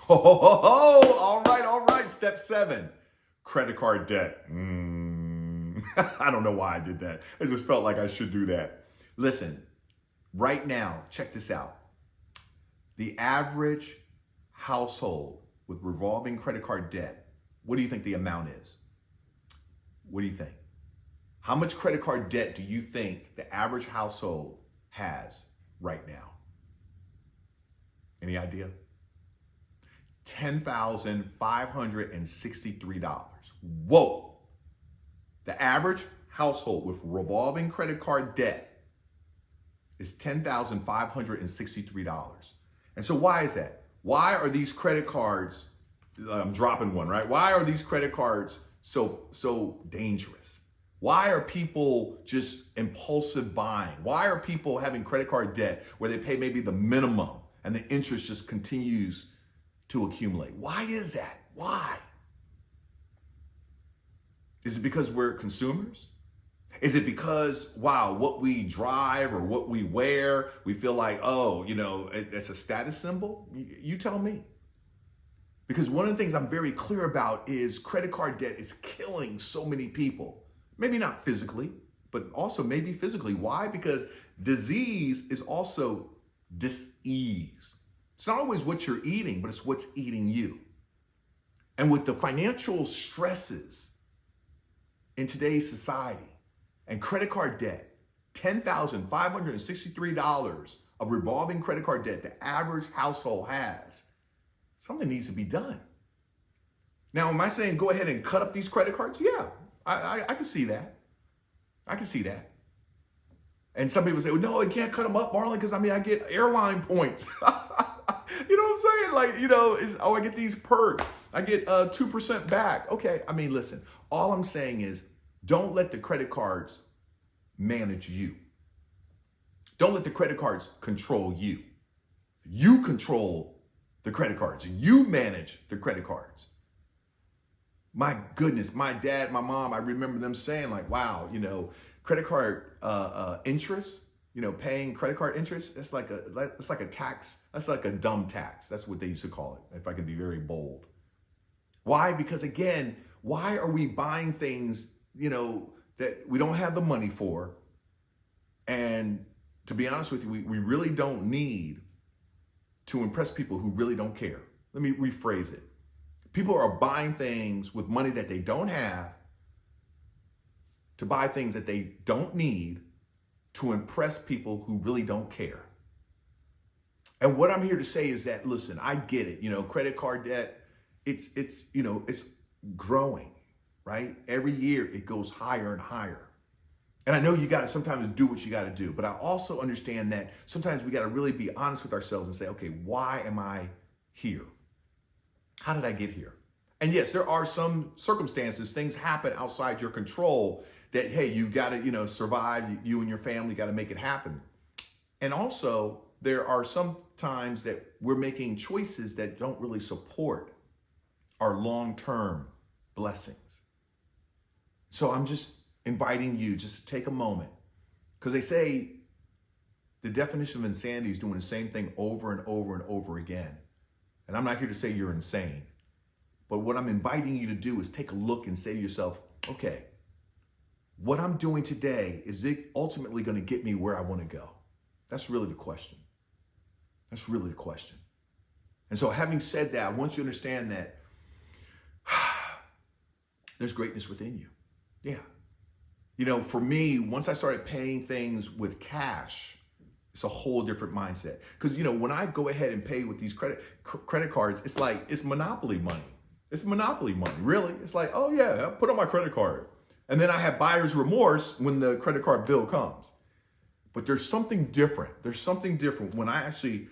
All right, all right. Step 7, credit card debt. I don't know why I did that. I just felt like I should do that. Listen, right now, check this out. The average household with revolving credit card debt, what do you think the amount is? What do you think? How much credit card debt do you think the average household has right now? Any idea? $10,563. Whoa. The average household with revolving credit card debt is $10,563. And so why is that? Why are these credit cards, I'm dropping one, right? Why are these credit cards so dangerous? Why are people just impulsive buying? Why are people having credit card debt where they pay maybe the minimum and the interest just continues to accumulate? Why is that? Why? Is it because we're consumers? Is it because, wow, what we drive or what we wear, we feel like, oh, it's a status symbol? You tell me. Because one of the things I'm very clear about is credit card debt is killing so many people. Maybe not physically, but also maybe physically. Why? Because disease is also dis-ease. It's not always what you're eating, but it's what's eating you. And with the financial stresses in today's society and credit card debt, $10,563 of revolving credit card debt the average household has, something needs to be done. Now, am I saying go ahead and cut up these credit cards? Yeah, I can see that. I can see that. And some people say, well, no, you can't cut them up, Marlon, because I get airline points. You know what I'm saying? Like, I get these perks. I get 2% back. Okay, listen, all I'm saying is don't let the credit cards manage you. Don't let the credit cards control you. You control the credit cards. You manage the credit cards. My goodness, my dad, my mom, I remember them saying like, wow, credit card interest, paying credit card interest, it's like a tax. That's like a dumb tax. That's what they used to call it, if I can be very bold. Why? Because again, why are we buying things, that we don't have the money for? And to be honest with you, we really don't need to impress people who really don't care. Let me rephrase it. People are buying things with money that they don't have to buy things that they don't need to impress people who really don't care. And what I'm here to say is that, listen, I get it. Credit card debt, it's growing, right? Every year it goes higher and higher. And I know you got to sometimes do what you got to do, but I also understand that sometimes we got to really be honest with ourselves and say, okay, why am I here? How did I get here? And yes, there are some circumstances, things happen outside your control that, hey, you got to, survive. You and your family got to make it happen. And also, there are some times that we're making choices that don't really support our long-term blessings. So I'm just inviting you just to take a moment, because they say the definition of insanity is doing the same thing over and over and over again. And I'm not here to say you're insane, but what I'm inviting you to do is take a look and say to yourself, okay, what I'm doing today, is it ultimately going to get me where I want to go? That's really the question. That's really the question. And so having said that, I want you to understand that there's greatness within you. Yeah. For me, once I started paying things with cash, it's a whole different mindset. Because, when I go ahead and pay with these credit cards, it's like, it's monopoly money. It's monopoly money, really. It's like, oh yeah, I put on my credit card. And then I have buyer's remorse when the credit card bill comes. But there's something different. There's something different when I actually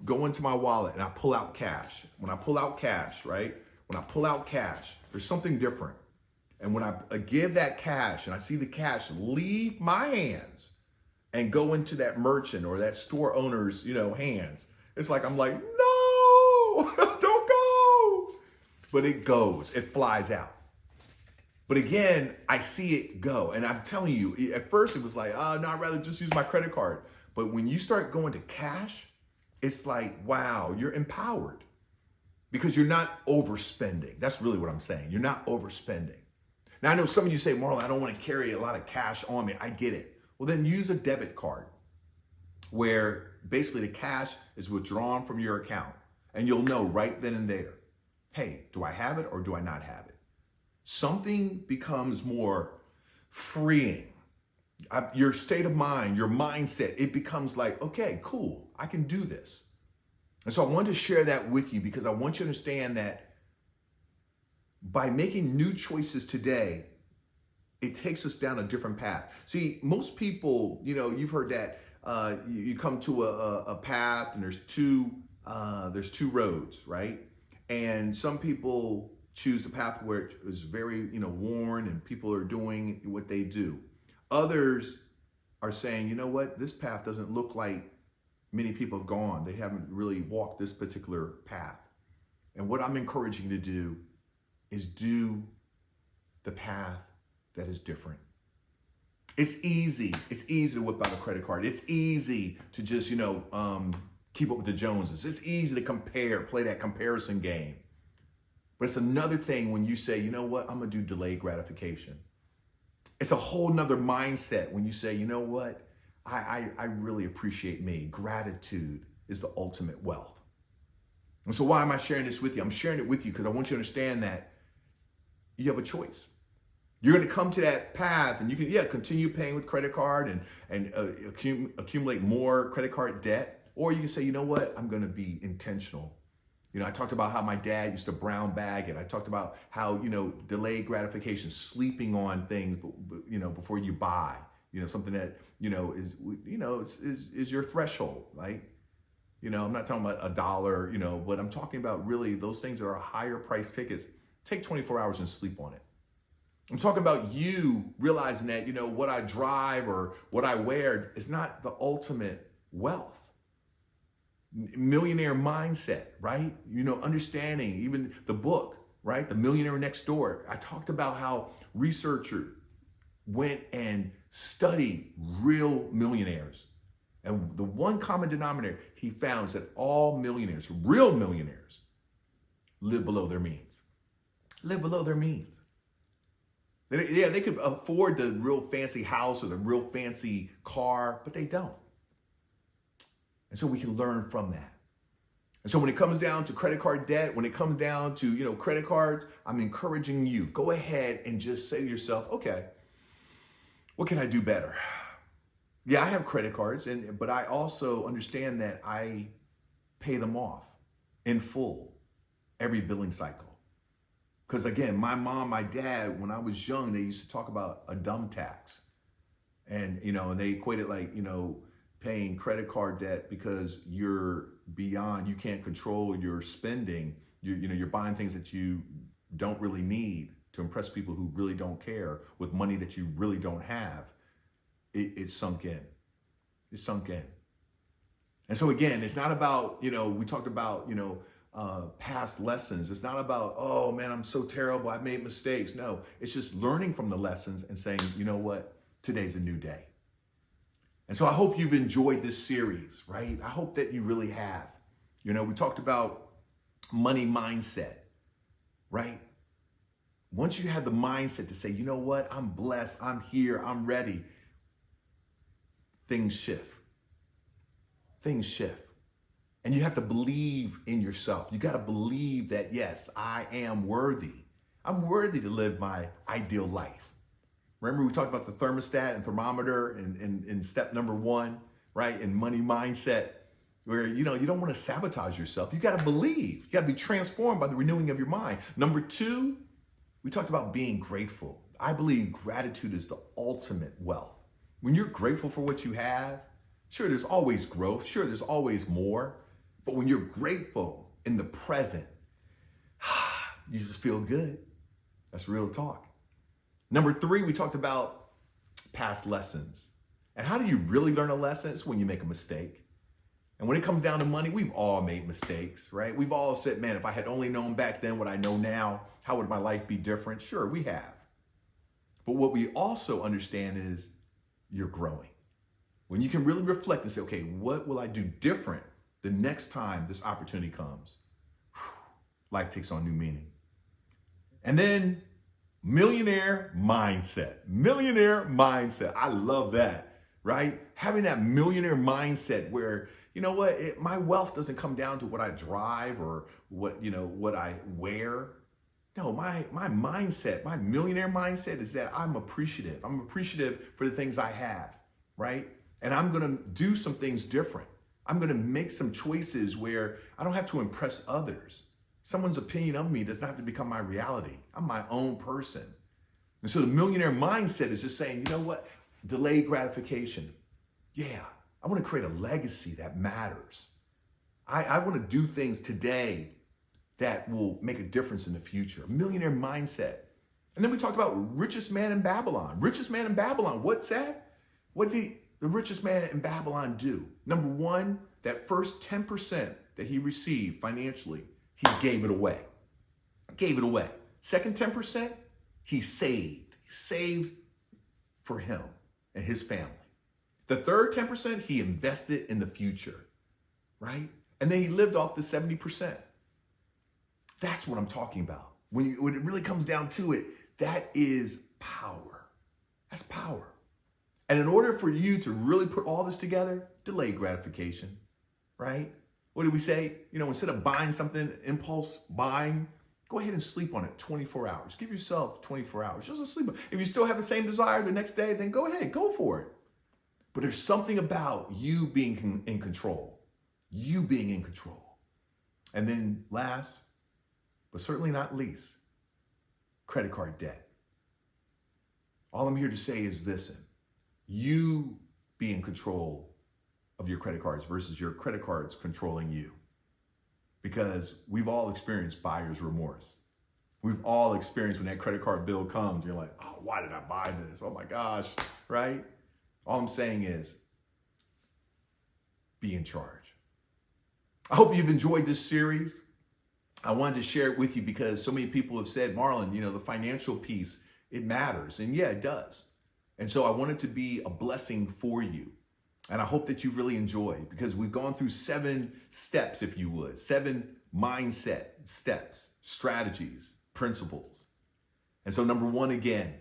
go into my wallet and I pull out cash. When I pull out cash, right? When I pull out cash, there's something different. And when I give that cash and I see the cash leave my hands and go into that merchant or that store owner's, hands, it's like, I'm like, no, don't go. But it goes, it flies out. But again, I see it go. And I'm telling you, at first it was like, oh, no, I'd rather just use my credit card. But when you start going to cash, it's like, wow, you're empowered. because you're not overspending. That's really what I'm saying. You're not overspending. Now, I know some of you say, Marlon, I don't want to carry a lot of cash on me. I get it. Well, then use a debit card where basically the cash is withdrawn from your account and you'll know right then and there, hey, do I have it or do I not have it? Something becomes more freeing. Your state of mind, your mindset, it becomes like, okay, cool, I can do this. And so I wanted to share that with you because I want you to understand that by making new choices today, it takes us down a different path. See, most people, you've heard that you come to a path and there's two roads, right? And some people choose the path where it is very, worn and people are doing what they do. Others are saying, you know what, this path doesn't look like many people have gone. They haven't really walked this particular path. And what I'm encouraging you to do is do the path that is different. It's easy. It's easy to whip out a credit card. It's easy to just, keep up with the Joneses. It's easy to play that comparison game. But it's another thing when you say, you know what, I'm going to do delayed gratification. It's a whole nother mindset when you say, you know what, I really appreciate me. Gratitude is the ultimate wealth. And so why am I sharing this with you? I'm sharing it with you because I want you to understand that you have a choice. You're going to come to that path and you can, continue paying with credit card and accumulate more credit card debt. Or you can say, you know what, I'm going to be intentional. I talked about how my dad used to brown bag it. I talked about how, delayed gratification, sleeping on things, before you buy, something that, is your threshold. Like, I'm not talking about $1, but I'm talking about really those things that are higher price tickets. Take 24 hours and sleep on it. I'm talking about you realizing that, what I drive or what I wear is not the ultimate wealth. Millionaire mindset, right? Understanding even the book, right? The Millionaire Next Door. I talked about how researchers went and studied real millionaires. And the one common denominator he found is that all millionaires, real millionaires, live below their means. Live below their means. They could afford the real fancy house or the real fancy car, but they don't. And so we can learn from that. And so when it comes down to credit card debt, when it comes down to, credit cards, I'm encouraging you, go ahead and just say to yourself, okay, what can I do better? Yeah, I have credit cards, but I also understand that I pay them off in full every billing cycle. Because again, my mom, my dad, when I was young, they used to talk about a dumb tax. And, and they equated paying credit card debt because you're beyond, you can't control your spending. You're buying things that you don't really need to impress people who really don't care with money that you really don't have. It sunk in. It sunk in. And so again, it's not about, we talked about, past lessons. It's not about, oh man, I'm so terrible, I've made mistakes. No, it's just learning from the lessons and saying, you know what, today's a new day. And so I hope you've enjoyed this series, right? I hope that you really have. We talked about money mindset, right? Once you have the mindset to say, you know what, I'm blessed, I'm here, I'm ready, things shift. Things shift. And you have to believe in yourself. You got to believe that, yes, I am worthy. I'm worthy to live my ideal life. Remember we talked about the thermostat and thermometer in step number 1, right? In money mindset, where, you don't want to sabotage yourself. You got to believe. You got to be transformed by the renewing of your mind. Number 2, we talked about being grateful. I believe gratitude is the ultimate wealth. When you're grateful for what you have, sure, there's always growth. Sure, there's always more. But when you're grateful in the present, you just feel good. That's real talk. Number 3, we talked about past lessons. And how do you really learn a lesson? It's when you make a mistake. And when it comes down to money, we've all made mistakes, right? We've all said, man, if I had only known back then what I know now, how would my life be different? Sure, we have. But what we also understand is you're growing. When you can really reflect and say, okay, what will I do different the next time this opportunity comes? life takes on new meaning. And then millionaire mindset. Millionaire mindset. I love that, right? Having that millionaire mindset where, you know what, my wealth doesn't come down to what I drive or what I wear. No, my mindset, my millionaire mindset is that I'm appreciative. I'm appreciative for the things I have, right? And I'm going to do some things different. I'm going to make some choices where I don't have to impress others. Someone's opinion of me does not have to become my reality. I'm my own person. And so the millionaire mindset is just saying, you know what? Delayed gratification. Yeah, I want to create a legacy that matters. I want to do things today that will make a difference in the future. A millionaire mindset. And then we talked about richest man in Babylon. Richest man in Babylon. What's that? What did the richest man in Babylon do? Number one, that first 10% that he received financially, he gave it away. Gave it away. Second 10%, he saved. He saved for him and his family. The third 10%, he invested in the future, right? And then he lived off the 70%. That's what I'm talking about. When it really comes down to it, that is power. That's power. And in order for you to really put all this together, delayed gratification, right? What did we say? Instead of buying something, impulse buying, go ahead and sleep on it 24 hours. Give yourself 24 hours. Just sleep. If you still have the same desire the next day, then go ahead, go for it. But there's something about you being in control. You being in control. And then last, but certainly not least, credit card debt. All I'm here to say is listen, you be in control of your credit cards versus your credit cards controlling you. Because we've all experienced buyer's remorse. We've all experienced when that credit card bill comes, you're like, oh, why did I buy this? Oh my gosh, right? All I'm saying is be in charge. I hope you've enjoyed this series. I wanted to share it with you because so many people have said, Marlon, the financial piece, it matters. And yeah, it does. And so I wanted to be a blessing for you. And I hope that you really enjoy because we've gone through 7 steps, if you would, 7 mindset steps, strategies, principles. And so number 1, again,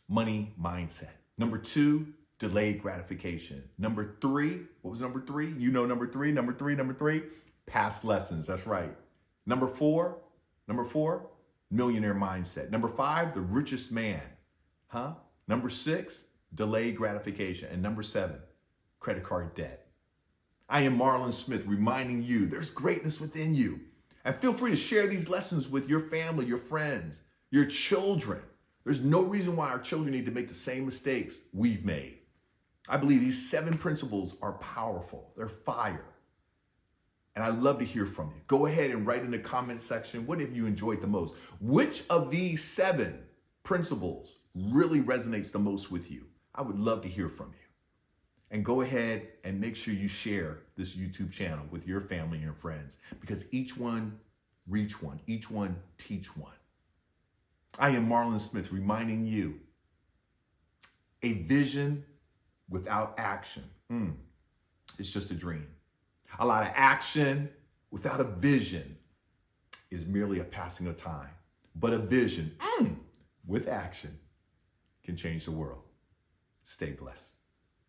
money mindset. Number 2, delayed gratification. Number 3, what was number 3? Number 3, number 3, past lessons. That's right. Number 4, millionaire mindset. Number 5, the richest man. Number 6, delayed gratification. And number 7, credit card debt. I am Marlon Smith reminding you there's greatness within you. And feel free to share these lessons with your family, your friends, your children. There's no reason why our children need to make the same mistakes we've made. I believe these 7 principles are powerful. They're fire. And I'd love to hear from you. Go ahead and write in the comment section, what have you enjoyed the most? Which of these 7 principles really resonates the most with you? I would love to hear from you. And go ahead and make sure you share this YouTube channel with your family and your friends because each one reach one, each one teach one. I am Marlon Smith reminding you, a vision without action, it's just a dream. A lot of action without a vision is merely a passing of time. But a vision with action can change the world. Stay blessed.